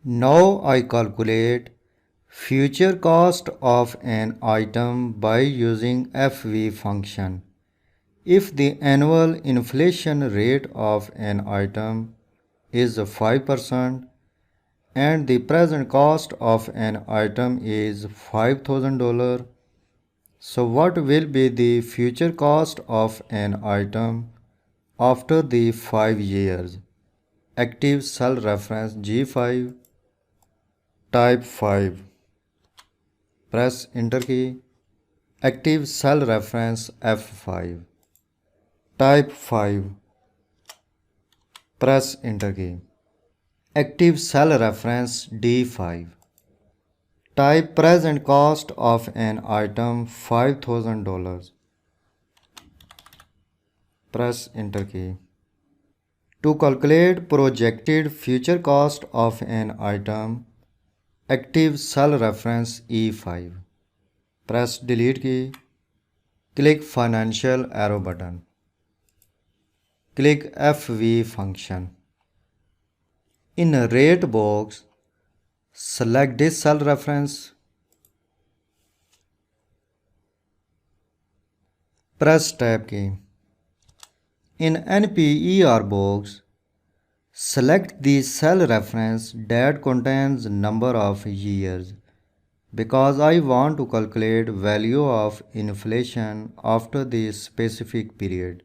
Now I calculate future cost of an item by using FV function. If the annual inflation rate of an item is 5% and the present cost of an item is $5,000, so what will be the future cost of an item after the 5 years? Active cell reference G5, type 5. Press enter key. Active cell reference F5. Type 5. Press enter key. Active cell reference D5. Type present cost of an item $5,000. Press enter key. To calculate projected future cost of an item, active cell reference E5. Press delete key. Click financial arrow button. Click FV function. In rate box, select this cell reference. Press tab key. In NPER box, select the cell reference that contains number of years because I want to calculate value of inflation after the specific period.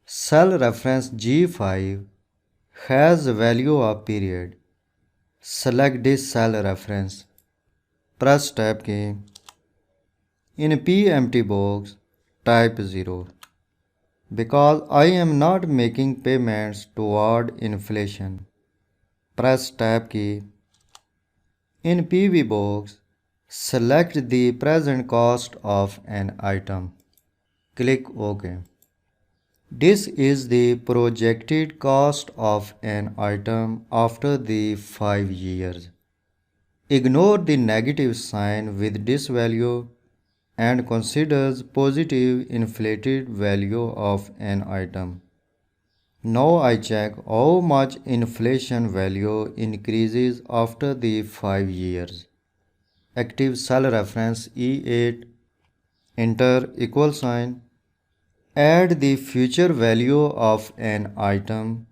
Cell reference G5 has value of period. Select this cell reference. Press tab key. In PMT box, type 0 because I am not making payments toward inflation. Press tab key. In PV box, select the present cost of an item. Click OK. This is the projected cost of an item after the 5 years. Ignore the negative sign with this value and considers positive inflated value of an item. Now I check how much inflation value increases after the 5 years. Active cell reference E8, enter equal sign. Add the future value of an item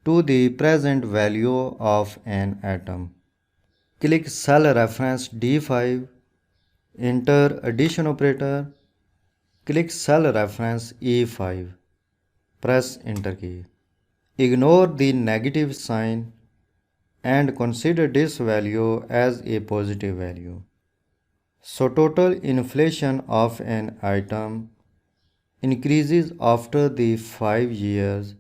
to the present value of an atom. Click cell reference D5. Enter addition operator. Click cell reference E5. Press enter key. Ignore the negative sign and consider this value as a positive value. So total inflation of an item increases after the 5 years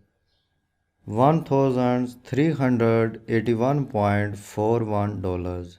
$1,381.41.